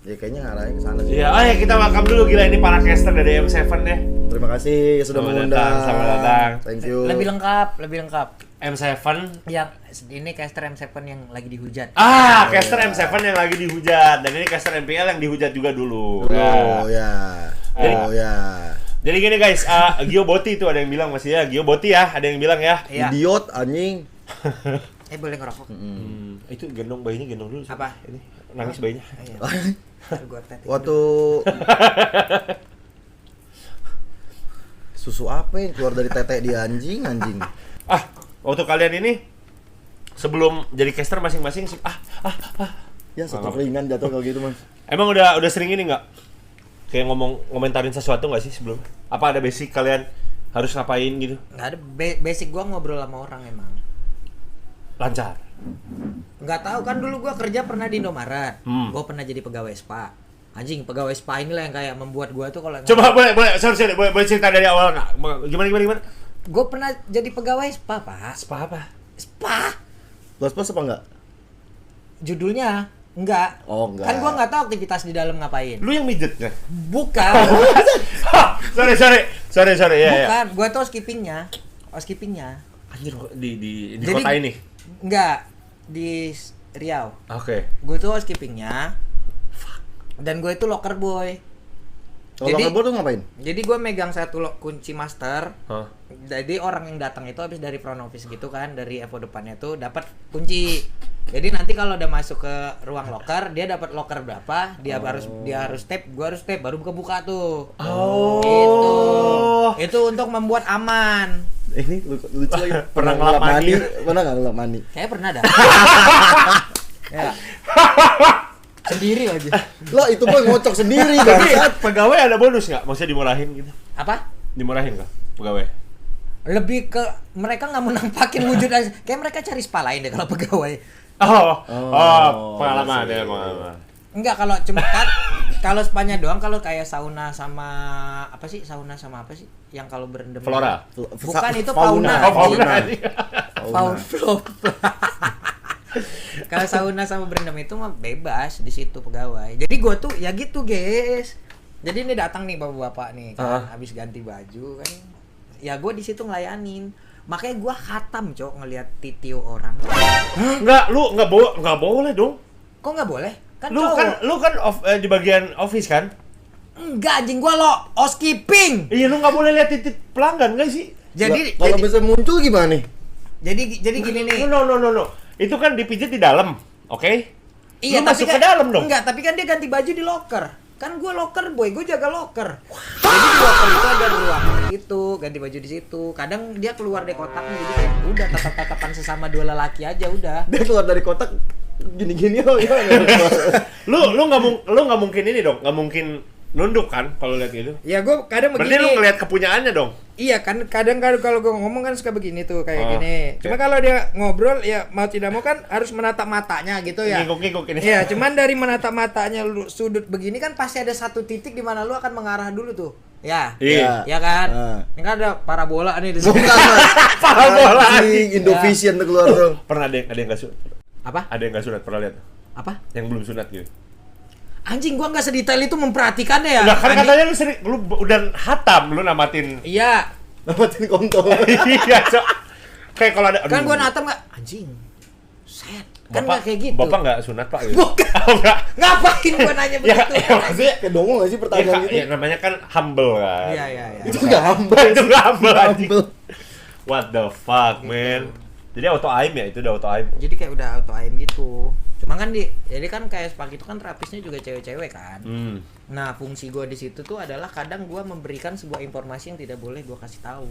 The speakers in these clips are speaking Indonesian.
Ya kayaknya ngarahnya ke sana sih. Iya, ya kita welcome dulu gila ini para caster dari M7 ya. Terima kasih sudah mengundang. Selamat datang. Thank you. Lebih lengkap. M7. Yang ini caster M7 yang lagi dihujat. Caster M7 yang lagi dihujat dan ini caster MPL yang dihujat juga dulu. Oh ya. Oh ya. Jadi gini guys, Gio Boti itu ada yang bilang masih ya, Gio Boti ya, ada yang bilang ya. Iya. Idiot anjing. Boleh ngerokok? Itu gendong bayinya, gendong dulu. Apa? Ini nangis bayinya. Iya. Gua tetek. Waktu susu apa yang keluar dari tete dia anjing. Waktu kalian ini sebelum jadi caster masing-masing Ya satu ringan jatuh kalau gitu mas. emang udah sering ini nggak? Kayak ngomentarin sesuatu nggak sih sebelum? Apa ada basic kalian harus ngapain gitu? Nggak ada basic, gua ngobrol sama orang emang. Lancar. Nggak tahu kan dulu gua kerja pernah di Indomaret. Gua pernah jadi pegawai spa. Anjing, pegawai spa inilah yang kayak membuat gua tuh kalau Coba boleh cerita dari awal nggak? Gimana? Gua pernah jadi pegawai spa, Pak. Spa apa? Spa. Plus apa enggak? Judulnya enggak. Oh enggak. Kan gua nggak tahu aktivitas di dalam ngapain. Lu yang mijet nggak? Bukan. sorry ya. Bukan, gua tuh housekeepingnya. Anjir di Jadi- kota ini. Enggak, di Riau. Oke. Gue tuh housekeepingnya. Dan gue itu locker boy. Kalau kabur tuh ngapain? Jadi gue megang satu kunci master. Hah? Jadi orang yang datang itu habis dari front office gitu kan, dari Evo depannya tuh dapat kunci. Jadi nanti kalau udah masuk ke ruang locker, dia dapat locker berapa, dia harus tap, gua harus tap baru buka tuh. Oh. Itu untuk membuat aman. Ini lucu lagi. Pernah ngelap mani? Pernah nggak ngelap mani? Kayak pernah dah. Ya. Sendiri aja. Lah itu mah ngocok sendiri Tapi bangsat. pegawai ada bonus nggak? Maksudnya dimurahin gitu? Apa? Dimurahin nggak pegawai? Lebih ke mereka nggak mau nampakin wujud aja. Kayak mereka cari spa lain deh kalau pegawai. Pengalaman ya, pengalaman. Enggak, kalau cuma kan kalau spanya doang, kalau kayak sauna sama apa sih? Sauna sama apa sih? Yang kalau berendam. Flora. Bukan itu fauna. Fauna. Fauna. Kalau sauna sama berendam itu mah bebas di situ pegawai. Jadi gua tuh ya gitu, guys. Jadi ini datang nih bapak-bapak nih kan habis ganti baju kan. Ya gua di situ ngelayanin. Makanya gua khatam, Cok, ngelihat titio orang. Lu nggak boleh dong. Kok nggak boleh? Kan Lu kan di bagian office kan? enggak, anjing, gua lo housekeeping. Iya, lu nggak boleh lihat titik pelanggan nggak sih? Jadi Kalau bisa muncul gimana nih? jadi gini nih. No. Itu kan dipijit di dalam, oke? Iya, Lu tapi masuk ke dalam dong. Enggak, tapi kan dia ganti baju di locker. Kan gue locker boy, gue jaga locker. Jadi di locker itu ada ruang gitu, ganti baju di situ. Kadang dia keluar dari kotaknya, jadi kayak udah tatap-tatapan sesama dua lelaki aja udah. Dia keluar dari kotak gini-gini Lu nggak mungkin ini dong, nggak mungkin nunduk kan kalau lihat gitu. Ya gue kadang Berarti lu begini. ngelihat kepunyaannya dong. Iya kan, kadang kalau gue ngomong kan suka begini tuh kayak gini. oke. Cuma kalau dia ngobrol ya mau tidak mau kan harus menatap matanya gitu ya. Ngikuk ini. Iya, cuman dari menatap matanya lu sudut begini kan pasti ada satu titik di mana lu akan mengarah dulu tuh. Ya. Iya. Ya kan? Ini kan ada parabola nih di sini. Bukan mas. Parabola. Anjing, Indovision tuh keluar tuh. Pernah ada yang nggak sunat? Apa? Ada yang nggak sunat pernah lihat? Apa? Yang belum sunat gitu. Anjing, gua nggak sedetail itu memperhatikannya ya. Nah, kan Anjing. katanya lu udah hatam, lu namatin. Iya. Dapatin kontol. Iya, Cok. Kayak kalau ada Kan gua natam nggak? Anjing. Set. Kan nggak kayak gitu. Bapak nggak sunat, Pak? Gitu. Bukan. Oh, enggak. Ngapain gua nanya Ya, begitu? maksudnya Kayak dongeng gak sih pertanyaan gitu? ya, namanya kan humble kan. Iya. Itu gak humble. Itu nggak humble anjing. Humble. What the fuck, man? Jadi auto aim ya, itu udah auto aim. Jadi kayak udah auto aim gitu. Cuma kan jadi kan kayak spak itu kan terapisnya juga cewek-cewek kan. Nah, fungsi gua di situ tuh adalah kadang gua memberikan sebuah informasi yang tidak boleh gua kasih tahu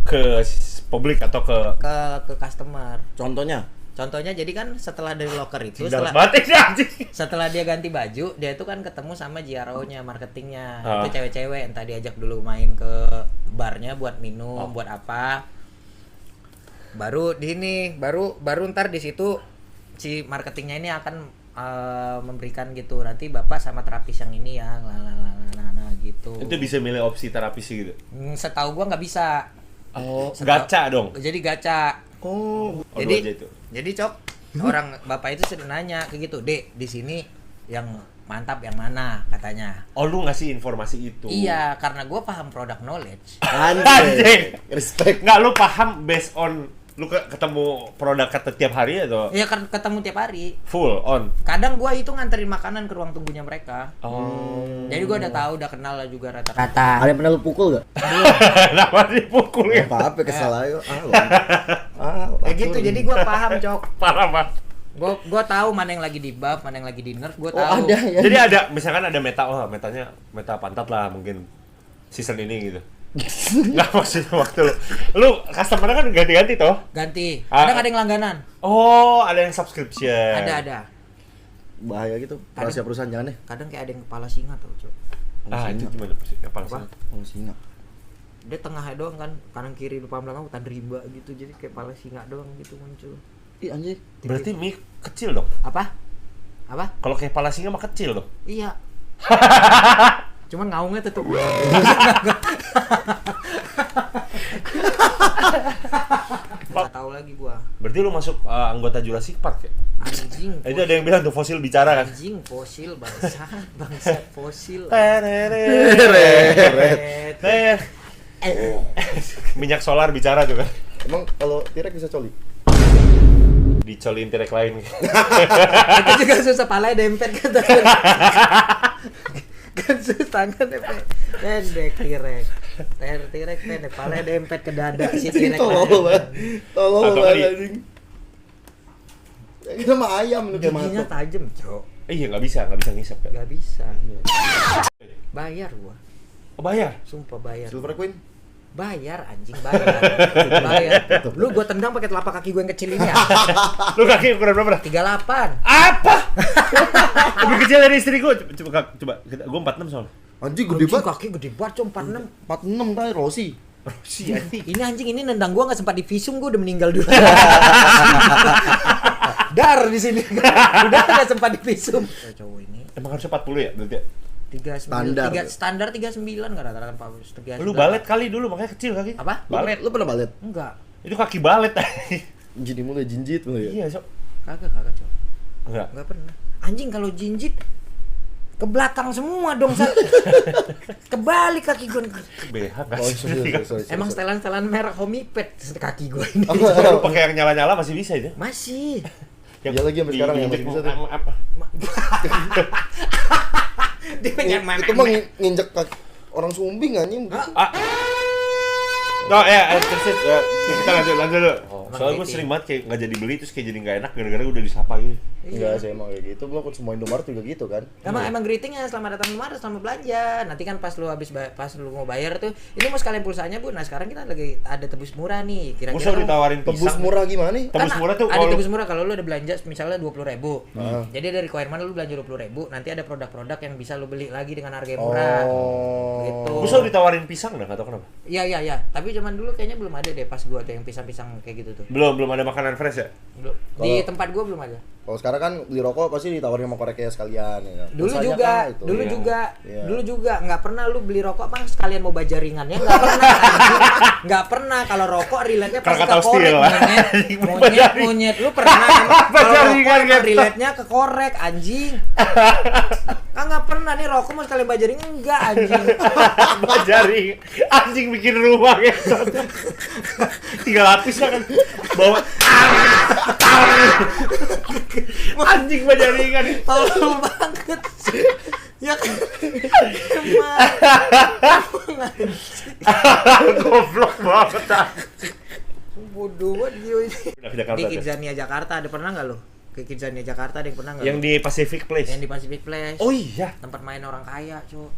Ke publik atau ke ke customer. Contohnya? Contohnya jadi kan setelah dari locker itu dalam batik sih anjing. setelah dia ganti baju, dia itu kan ketemu sama GRO-nya, marketingnya. Ah. Itu cewek-cewek, entah diajak dulu main ke barnya buat minum, buat apa. Baru baru ntar di situ si marketingnya ini akan memberikan gitu, nanti bapak sama terapis yang ini ya, gitu. Itu bisa milih opsi terapis gitu. Setahu gua nggak bisa. Oh, gacha dong. Jadi gacha. Oh. Jadi aja itu. jadi Cok, orang bapak itu sering nanya kayak gitu, Dek, di sini yang mantap yang mana katanya. Oh, lu ngasih informasi itu. Iya, karena gue paham product knowledge. Anjing. Respect. Nggak, lu paham based on lu ketemu produk kata tiap hari atau Iya kan ketemu tiap hari. full on? Kadang gue itu nganterin makanan ke ruang tunggunya mereka. Oh. Jadi gue udah tahu, udah kenal lah juga rata-rata. Ada yang pernah lu pukul gak? Kenapa dipukul ya? Apa kesal aja. Kayak gitu, jadi gue paham, Cok. Parah banget. Gue tahu mana yang lagi di buff, mana yang lagi di nerf, gue Oh, tahu. ada ya. Jadi ada misalkan ada meta, metanya meta pantat lah mungkin season ini gitu. Nggak, maksudnya waktu lu customer kan ganti-ganti toh? Ganti. Ah. Kadang ada yang langganan. Oh, ada yang subscription. Ada. Bahaya gitu. Rahasia perusahaan jangan deh. Kadang kayak ada yang kepala singa tuh, Cok. Ah, itu gimana sih? Kepala Apa? singa. Oh, singa. Dia tengah doang kan, kanan kiri depan belakang hutan rimba gitu. Jadi kayak kepala singa doang gitu muncul. Ih, anjing. Berarti mie kecil dong. Apa? Kalau kayak kepala singa mah kecil dong. Iya. Cuman ngaungnya tetep. Gak tahu lagi gua. Berarti lu masuk anggota Jurassic Park ya? Anjing. Itu ada yang bilang tuh fosil bicara kan? Anjing fosil bangsa fosil. Minyak solar bicara tuh kan? Emang kalau T-Rex bisa coli? Dicolin T-Rex lain. Itu juga susah palanya dempet kan. Kan susah tangan dempet. Pendek T-Rex. T-Rex pendek palanya dempet ke dada si T-Rex. Tolong banget. Tolong Atau banget kali- anjing. Ya, kita mah ayam lu kayak Giginya mantap. tajam, Cok. Iya nggak bisa ngisap kan? Gak bisa. Bayar gua. Oh, bayar. Sumpah bayar. Silver Queen. Bayar anjing bayar. Bayar. Lu gua tendang pakai telapak kaki gua yang kecil ini ya. Lu kaki ukuran berapa? 38. Apa? Lebih kecil dari istri gua. Coba gua 46 soalnya. Anjing gede Anjing banget. kaki gede banget, Cok, 46. 46 tadi Rossi. Si anjing. Ini anjing ini nendang gua enggak sempat divisum, gua udah meninggal dulu. Dar di sini. Udah enggak sempat divisum. Cowok ini Emang harusnya 40 ya berarti ya? 39 Standar. standar 39 enggak rata-rata 39. Lu balet kali dulu makanya kecil kaki. Apa? Balet. Lu pernah balet? Enggak. Itu kaki balet. Gini mulai jinjit mulai ya. Iya, Sok. Kagak, Cok. Enggak. Enggak pernah. Anjing kalau jinjit ke belakang semua dong. Kebalik kaki gua. BH kan. Oh, sorry. Emang setelan-setelan merek Homipet kaki gua ini. Lu pakai yang nyala-nyala masih bisa itu. Masih. Iya lagi sampai sekarang ya, masih bisa tuh. Apa? Dia pengen main. Itu mah nginjek kaki orang sumbing anjing. Ah. No, terus kita lanjut dulu. Soalnya gue gitu. sering banget kayak nggak jadi beli terus kayak jadi nggak enak gara-gara gue udah disapa gitu. Enggak sih emang kayak gitu. Gua semua Indomaret juga gitu kan. Emang greetingnya selamat datang Indomaret, selamat belanja. Nanti kan pas lu mau bayar tuh, ini mau sekalian pulsanya, Bu. Nah, sekarang kita lagi ada tebus murah nih. Gue Kira-kira selalu lu- ditawarin Tebus pisang. murah gimana nih? kan Tebus murah tuh ada kalau tebus murah kalau lu ada belanja misalnya 20.000. Ah. Jadi dari requirement lu belanja 20.000, nanti ada produk-produk yang bisa lu beli lagi dengan harga yang murah. Oh. Gitu. Gue selalu ditawarin pisang dah, nggak tahu kenapa. Iya. Tapi zaman dulu kayaknya belum ada deh pas gua tuh yang pisang-pisang kayak gitu tuh. Belum ada makanan fresh ya. Belum. Di tempat gua belum ada. Kalau sekarang kan beli rokok pasti ditawarin sama koreknya sekalian ya kan. Dulu Pulsanya juga, kan itu. dulu Iya. juga, Iya. dulu juga nggak pernah lu beli rokok bang sekalian mau bajaringannya nggak pernah, anjing. Nggak pernah kalau rokok relate-nya pasti ke Krakatau korek, Steel. monyet, lu pernah emang kalau Bajaringan rokok gitu. relate-nya ke korek anjing, kan nggak pernah nih rokok mau sekalian bajaring enggak anjing, Bajaring. Anjing bikin rumah ya. 3 lapis lah kan. Bawa. Anjing bajaringan. tolol banget, ya kan, Goblok banget. bodoh banget dia ini. Udah ke Jakarta Di tuh. Kidzania Jakarta ada pernah nggak lo? Ke Kidzania Jakarta ada yang pernah nggak? Yang di Pacific Place. Yang di Pacific Place. Oh iya. Tempat main orang kaya, Cuk.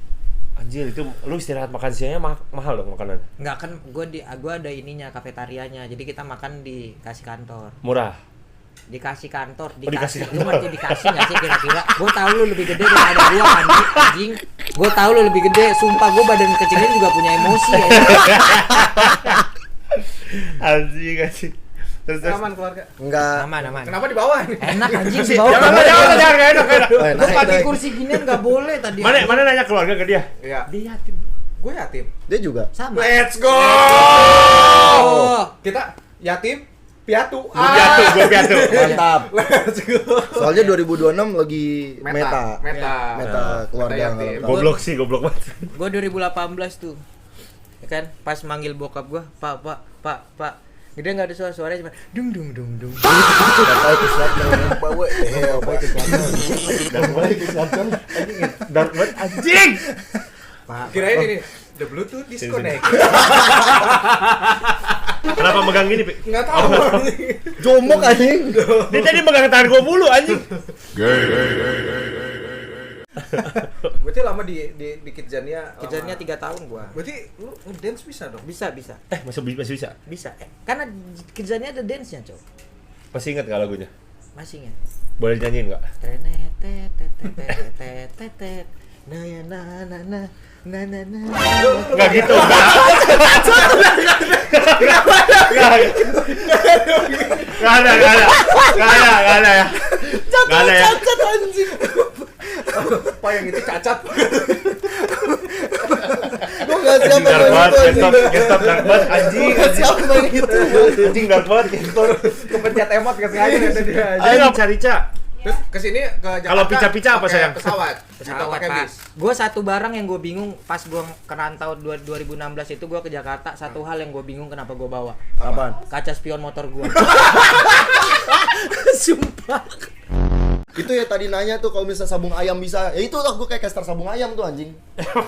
Anjir itu lu istirahat makan siangnya mahal dong makanan. Enggak kan gua ada ininya kafetarianya. Jadi kita makan dikasih kantor. Murah. Dikasih kantor, dikasih Lu kantor. ngerti dikasih enggak sih kira-kira? Gua tahu lu lebih gede daripada gua anjing. Gua tahu lu lebih gede. Sumpah gua badan kecilnya juga punya emosi ya. Anjing. Terus Aman keluarga. Enggak. Aman. Kenapa di bawah nih? Enak anjing di Jangan bawah. enggak enak. Lu pakai kursi ginian enggak boleh tadi. Mana nanya keluarga ke dia? Iya. Dia yatim. Gue yatim. Dia juga. Sama. Let's go. Oh. Kita yatim Piatu. Gua piatu. Mantap. Let's go. Soalnya 2026 lagi Meta. keluarga Meta yatim. Goblok banget. Gue 2018 tuh, ya kan, pas manggil bokap gue, pak, gede nggak ada suara-suaranya cuma dung. Apa itu selatan bawa apa itu selatan Dark banget anjing. Kirain ini the Bluetooth disconnect. Kenapa megang gini, Pi? Enggak tahu. jomok anjing. Dia tadi megang tangan gua mulu anjing. Berarti lama di Kidzania. Kidzania 3 tahun gua. Berarti lu ngedance bisa dong? Bisa. Masih bisa. Bisa. Karena Kidzania ada dance-nya, Cok. Masih ingat enggak lagunya? Masih nggak? Boleh nyanyiin enggak? Tetet. Na. Enggak gitu. Enggak ada ya. Enggak ada ya. Apa yang itu cacat? Gua enggak siap Dark main banget, itu. Gestop dark banget anjing. Siap main itu. Anjing dark banget gestop. Kepencet emot ke sengaja dari tadi aja. Ayo enggak cari-ca. Terus kesini ke Jakarta. Kalau pica-pica apa, pakai sayang? Pesawat. Pesawat, Pakai Pak. bis. Gue satu barang yang gue bingung pas gue kerantau 2016 itu gue ke Jakarta, satu hal yang gue bingung kenapa gue bawa Apaan? kaca spion motor gue. Sumpah. Itu ya tadi nanya tuh kalau misalnya sabung ayam bisa. Ya itu lah gua kayak caster sabung ayam tuh anjing.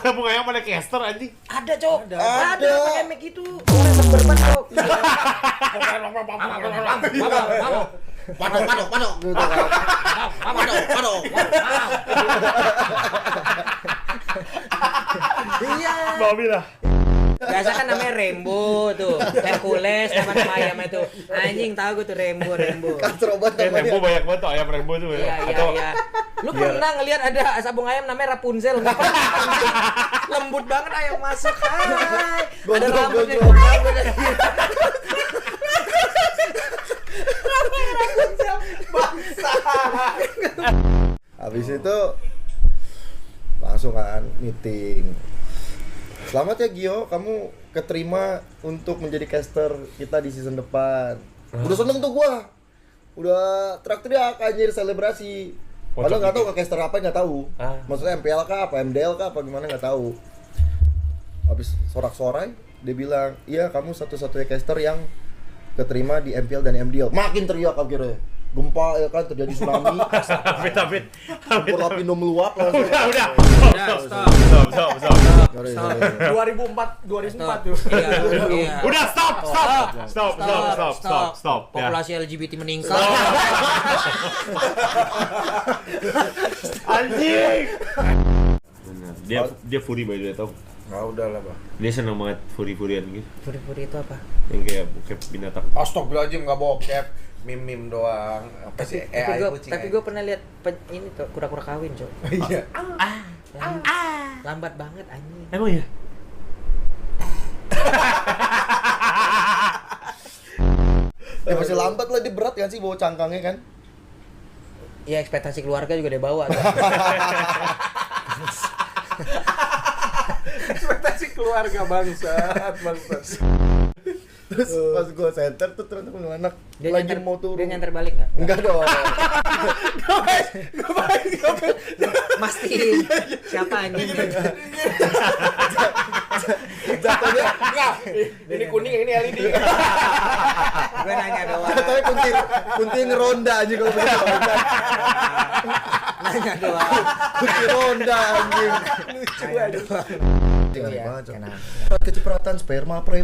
Sabung ayam ada caster anjing. Ada, Cok. Ada. Pakai mic itu. Orang seberban, Cok. Padok. Gitu kan. Padok. Iya. Babi lah. Biasa kan namanya Rembo tuh. Hercules nama ayam itu. Anjing tahu gue tuh Rembo. Caster obat Rembo namanya. banyak banget tuh ayam Rembo tuh ya. Iya. Lu pernah ngelihat ada sabung ayam namanya Rapunzel nggak? Lembut banget ayam masuk. Hai. Ada rambutnya. Habis itu langsung kan meeting. Selamat ya Gio, kamu keterima untuk menjadi caster kita di season depan. Udah seneng tuh gua. Udah teriak-teriak anjir selebrasi. Padahal nggak tahu ke caster apa, nggak tahu. Maksudnya MPL kah, apa MDL kah, apa gimana nggak tahu. Habis sorak-sorai, dia bilang, iya kamu satu-satunya caster yang keterima di MPL dan MDL. Makin teriak akhirnya. Gempa ya kan, terjadi tsunami. Tapi. Lapindo meluap langsung. Udah. Stop. Sorry. 2004 tuh. Iya. Udah stop. Ya. Populasi LGBT meningkat. Anjing. Dia furi by the way tau. Enggak udah lah, Bang. Dia seneng banget furi-furian gitu. Puri-puri itu apa? Yang kayak binatang. Astagfirullahaladzim, nggak bokep, mim doang. Apa sih? Tapi gue pernah lihat ini tuh kura-kura kawin, Cok. Iya. Lambat banget anjing. Emang ya? Ya masih lambat lah, dia berat kan sih bawa cangkangnya kan. Ya ekspektasi keluarga juga dia bawa. Ekspektasi keluarga bangsat. Terus pas gua center tuh ternyata punya anak Dia lagi nyantar, mau turun. Dia nyantar balik nggak? Enggak dong. Mastiin siapa anjing? Jatuhnya Enggak. Ini kuning, ini LED. Gue nanya doang. jatuhnya kunti ngeronda aja kalau begitu. Nanya doang. Kunti ronda anjing. Nanya doang. Jangan Iya, banget. kenapa? Kecipratan sperma pre.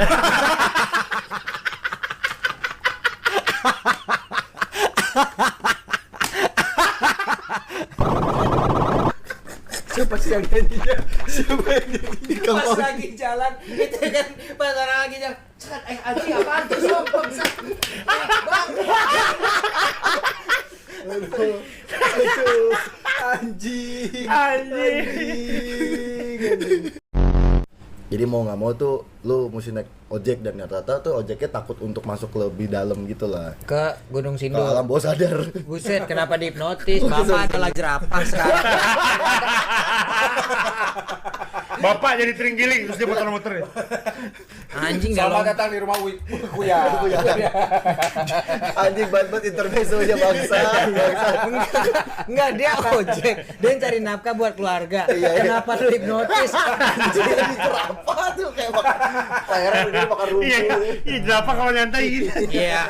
Siapa sih yang nyanyinya? Siapa yang nyanyi? Pas lagi jalan, itu kan pas orang lagi jalan, anjing apaan tuh sob? Bang. Anjing. Jadi mau nggak mau tuh lu mesti naik ojek dan rata-rata tuh ojeknya takut untuk masuk lebih dalam gitu lah. Ke Gunung Ke Sindur. alam bawah sadar. Buset, kenapa dihipnotis? Bapak adalah jerapah sekarang. Bapak jadi terenggiling terus dia muter-muter ya. Anjing Selamat dalam. datang di rumah Kuya. Anjing banget intermezzonya bangsa. Enggak, dia ojek. Dia yang cari nafkah buat keluarga. Iya. Kenapa lu hipnotis? Anjing mikir apa tuh kayak makan sayuran ini makan rumput. Iya, kenapa kalau nyantai gini? Iya.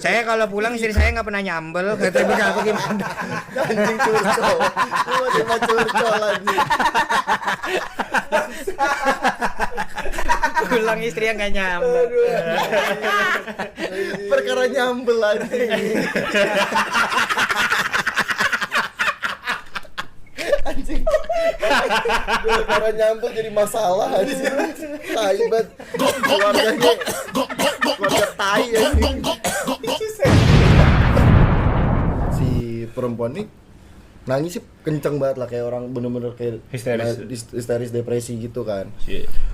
Saya kalau pulang istri saya nggak pernah nyambel. Kata apa gimana? Anjing curcol. Lu cuma curcol anjing. Pulang istri yang nggak nyambel. Perkara nyambel anjing. Anjing. Perkara nyambel jadi masalah anjing. Tai banget. Keluarganya keluarga tai anjing. Si perempuan nih nangis sih kenceng banget lah, kayak orang bener-bener kayak histeris depresi gitu kan.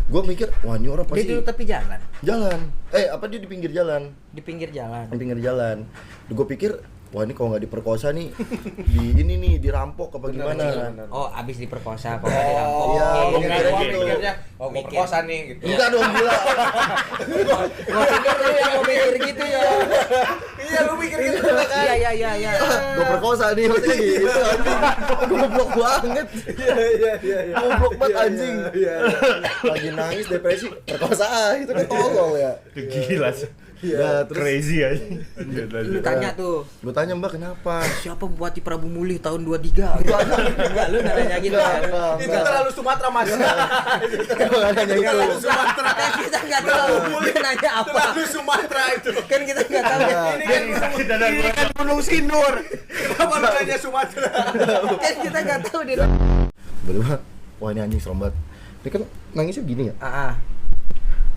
Gue mikir, wah ini orang Dia pasti duduk tepi jalan. dia di pinggir jalan. Di pinggir jalan. Di pinggir jalan. Gue pikir, wah ini kalau nggak diperkosa nih, dirampok apa gimana? Oh, abis diperkosa kok nggak dirampok. Iya, Oke. gua mikir gitu. Mikirnya, oh gue Mikir. perkosa nih gitu. Enggak dong, gila. Gua pikir lu yang mau mikir gitu ya. Iya, lu mikir gitu kan. Iya. Gue perkosa nih, maksudnya gitu anjing. Goblok banget. Iya. Goblok banget anjing. Iya. Lagi nangis depresi, perkosa itu kan tolol ya. Gila sih. Ya, terus Crazy aja. Lu tanya tuh, gue tanya, Mbak, kenapa? siapa Bupati Prabu Mulih tahun 23? Enggak, lu nggak nanya gitu. Itu terlalu Sumatera, Mas. Gue nggak nanya itu. Terlalu Sumatera. Kan kita nggak tahu dia nanya apa. Terlalu Sumatera itu. Kan kita nggak tahu. Ini kan Gunung Sindur. Kenapa lu nanya Sumatera? Kan kita nggak tahu dia. Tiba-tiba, wah ini anjing serem banget. Dia kan nangisnya gini ya.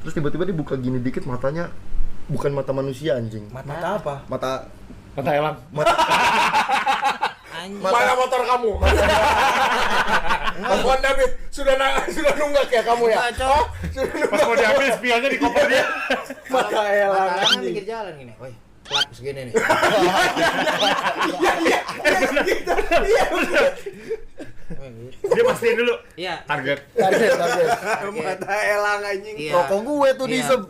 Terus tiba-tiba dibuka gini dikit matanya, bukan mata manusia anjing. Mata apa? Mata elang. Anjing. Mana motor kamu? Honda Beat sudah nunggak ya kamu ya? Oh, sudah nunggak. Pas mau diambil spionnya di koper dia. Mata elang Mata anjing. pinggir jalan gini. Woi, plat segini nih. Iya. Dia pastiin dulu Iya. target. target. Mata elang anjing. Iya. Rokok gue tuh Iya. diseb.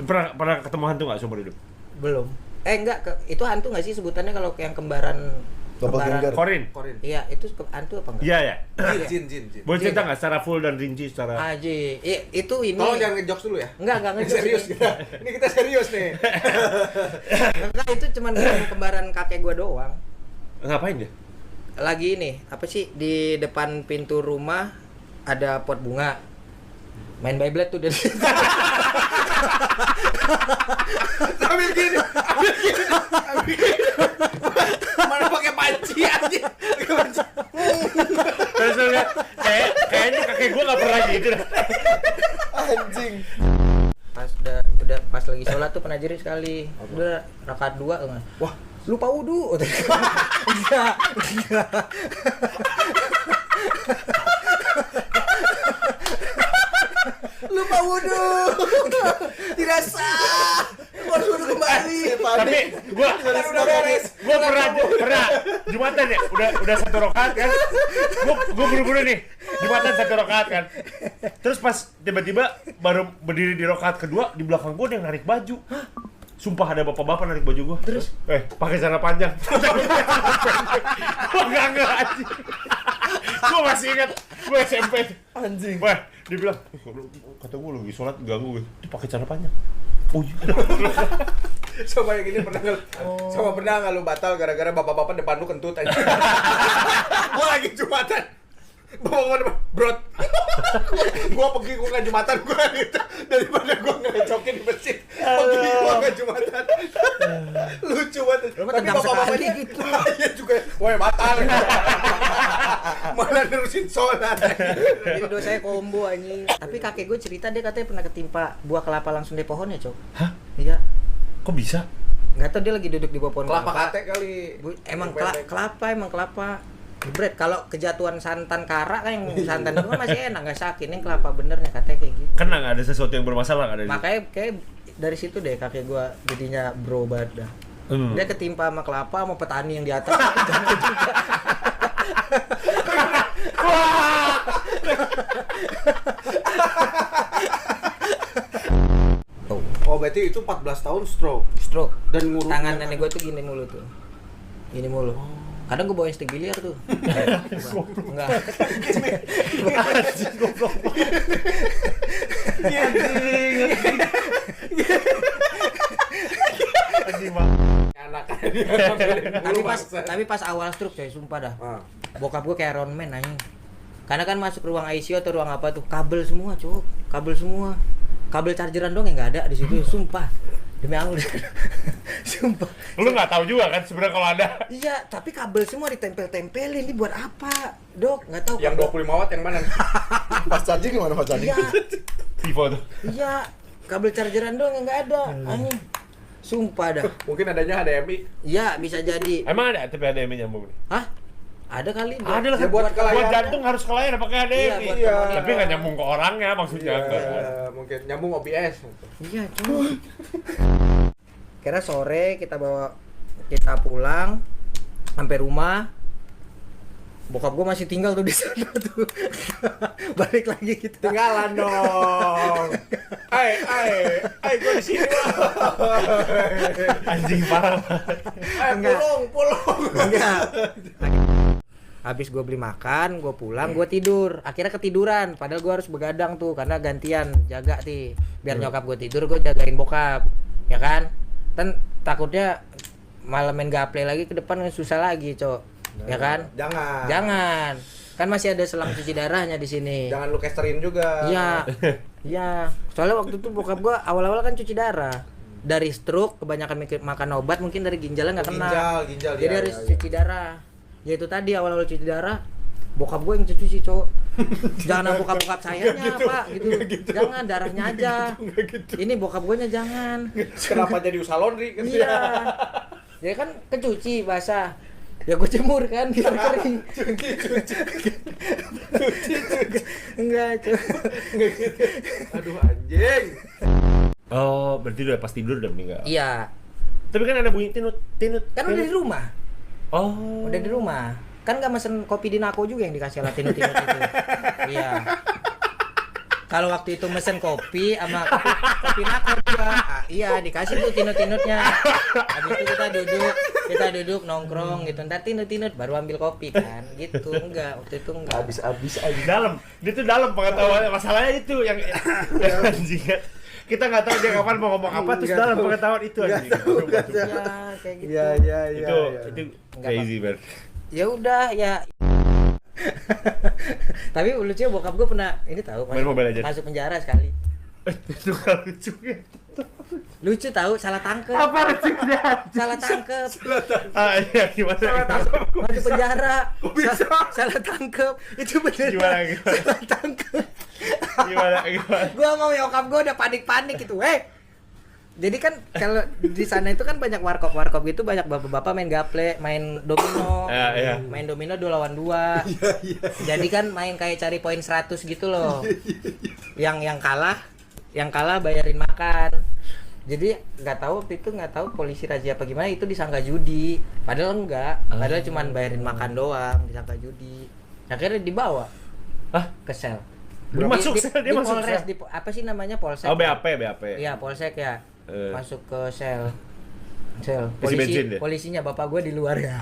Pernah ketemu hantu nggak seumur hidup? Belum. Enggak, itu hantu nggak sih sebutannya kalau yang kembaran? Doppelganger. Korin. Iya, itu hantu apa enggak? Iya ya. Jin. Boleh cerita nggak secara full dan rinci secara? Aji, itu ini. Tolong jangan ngejokes dulu ya. Enggak Ini ngejokes. serius kita. Ini kita serius nih. Enggak, itu cuman kembaran kakek gua doang. Ngapain dia? Lagi ini, apa sih, di depan pintu rumah ada pot bunga. Main Beyblade tuh dari situ. Sambil gini. Mana pakai panci anjing. Terus lu lihat, kayaknya kakek gua nggak pernah gitu dah. Anjing. Pas udah pas lagi sholat tuh pernah jadi sekali. Udah rakaat 2 enggak. Wah, lupa wudu. Enggak. Lupa wudu. Tidak sah. Harus wudu kembali. Tapi gua pernah Jumatan ya, udah 1 rakaat kan. Gua buru-buru nih. Jumatan 1 rakaat kan. Terus pas tiba-tiba baru berdiri di rakaat kedua, di belakang gua ada yang narik baju. Sumpah ada bapak-bapak narik baju gua. Terus pakai celana panjang. Gua enggak anjing. Gua masih ingat gua SMP. Anjing. Wah, dia bilang, kata gua lagi sholat ganggu gitu. Dia pakai celana panjang. Oh iya. Coba yang ini pernah nggak lu batal gara-gara bapak-bapak depan lu kentut aja. Gua lagi Jumatan. Bapak-bapak depan, brot. Gua pergi gua nggak Jumatan gua gitu daripada gua ngerecokin di masjid. Pergi gua nggak Jumatan. Lucu banget. Lu mah tegang sekali gitu. Iya juga. Woi batal. Malah nerusin sholat. Jadi dosanya combo anjing. Tapi kakek gue cerita dia katanya pernah ketimpa buah kelapa langsung di pohonnya, Cok. Hah? Iya. Kok bisa? Enggak tahu dia lagi duduk di bawah pohon Kelapa kate kali. Emang kelapa. Jebret, kalau kejatuhan santan kara kan yang santan itu kan masih enak, nggak sakit. Yang kelapa benernya katanya kayak gitu. Kena nggak ada sesuatu yang bermasalah nggak ada? Makanya kayak dari situ deh kakek gua jadinya bro banget dah. Dia ketimpa sama kelapa sama petani yang di atas. berarti itu 14 tahun stroke stroke. dan ngurutnya Tangan kan? nenek gue tuh gini mulu tuh. Gini mulu. Kadang gue bawain stick biliar tuh. Enggak. Anjing goblok. Anjing Bang. Tapi pas awal stroke coy, sumpah dah. Ah. Bokap gue kayak Iron Man anjing. Karena kan masuk ruang ICU atau ruang apa tuh, kabel semua, Cuk. Kabel semua. Kabel chargeran dong yang enggak ada di situ, sumpah. Demi Allah. Sumpah. Lu nggak tahu juga kan sebenarnya kalau ada. Iya, tapi kabel semua ditempel-tempelin. Ini buat apa? Dok, nggak tahu. Yang 25 watt yang mana? Pas charging gimana pas charging? Iya, Vivo tuh. iya. Kabel chargeran doang yang nggak ada. Anjing. Sumpah dah. Mungkin adanya HDMI. Iya, bisa jadi. Emang ada tapi ada yang nyambung nih. Hah? Ada kali. Ada lah Ya, kan buat buat kelayakan. jantung harus kelayan pakai HDMI. Iya, buat Iya. kemonitor. Tapi nggak nyambung ke orangnya maksudnya. Mungkin nyambung OBS. Iya, cuy. Kira sore kita pulang sampai rumah. Bokap gua masih tinggal tuh di sana tuh. Balik lagi kita. Tinggalan dong. Gue di sini lah. Anjing parah. Pulung. Enggak. Habis gue beli makan, gue pulang, gue tidur. Akhirnya ketiduran. Padahal gue harus begadang tuh karena gantian jaga sih. Biar nyokap gue tidur, gue jagain bokap. Ya kan? Dan takutnya malam main gaple lagi ke depan susah lagi, Cok. Ya kan? Jangan. Kan masih ada selang cuci darahnya di sini. Jangan lu casterin juga. Iya. Iya. Soalnya waktu itu bokap gue awal-awal kan cuci darah. Dari stroke kebanyakan makan obat, mungkin dari ginjalnya nggak kena. Ginjal. Jadi harus cuci darah. Ya itu tadi awal-awal cuci darah, bokap gue yang cuci, Cok. Jangan bokap-bokap sayanya, Pak, gitu. Jangan darahnya aja. Ini bokap gue nya jangan. Kenapa jadi usaha laundry? Iya. Ya kan kecuci basah. Ya gue jemur kan biar kering. Enggak, Cok. Aduh anjing. Oh, berarti udah pas tidur udah meninggal. Iya. Tapi kan ada bunyi tinut. Kan udah di rumah. Oh. Udah di rumah. Kan nggak mesen kopi di Nako juga yang dikasih alat tinut-tinut itu. Iya. Kalau waktu itu mesen kopi sama kopi Nako juga. Iya, dikasih tuh tinut-tinutnya. Habis itu kita duduk nongkrong gitu. Ntar tinut-tinut baru ambil kopi kan. Gitu. Enggak, waktu itu enggak. Habis aja. Dalam. Dia tuh dalam pengetahuannya. Masalahnya itu yang anjing. Kita nggak tahu dia kapan mau ngomong apa terus dalam pengetahuan itu anjing. Ya, kayak gitu. Iya. Itu Nggak crazy banget. Ya udah, ya. Tapi lucunya bokap gue pernah ini tahu Main Mobile Legends. masuk penjara sekali. Itu kan lucu ya. Lucu tahu, salah tangkep. Apa lucunya? Salah tangkep. Iya gimana? Masuk penjara. Salah tangkep. Itu bener. Gimana? Salah tangkep. Gimana? Gua mau nyokap gua udah panik-panik gitu. Jadi kan kalau di sana itu kan banyak warkop gitu, banyak bapak-bapak main gaple, main domino. Iya. Main domino 2 lawan 2. Jadi kan main kayak cari poin 100 gitu loh. Yang kalah bayarin makan. Jadi nggak tahu polisi razia apa gimana itu disangka judi. Padahal enggak. Padahal cuman bayarin makan doang, disangka judi. Akhirnya dibawa ke sel. Masuk sel, dia masuk Polres, sel. apa sih namanya, polsek? Oh BAP. Iya, polsek ya. Masuk ke sel. Isi bensin deh. Polisinya bapak gue di luar ya.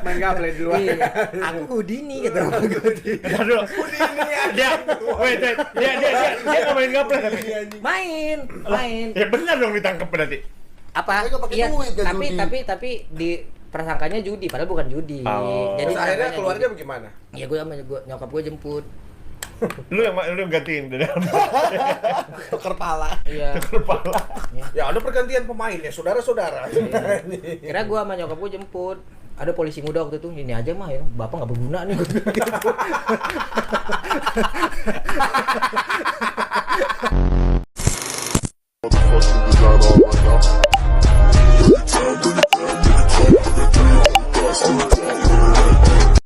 Main gaple di luar. Iya, aku Houdini gitu. Aduh. Dia nggak main gaple tapi. Main. Ya benar dong ditangkap berarti. Apa? Tapi nggak pakai Iya, duit, kan judi. tapi di persangkanya judi, padahal bukan judi. Oh. Jadi Terus akhirnya disangkanya keluarnya judi. bagaimana? Ya gue sama nyokap gue jemput. Lu yang gantiin di dalam Tuker pala. Iya. kepala. Ya ada pergantian pemain ya, saudara-saudara. Kira gue sama nyokap gue jemput. Ada polisi muda waktu itu, ini aja mah ya, bapak nggak berguna nih. Motherfucking designer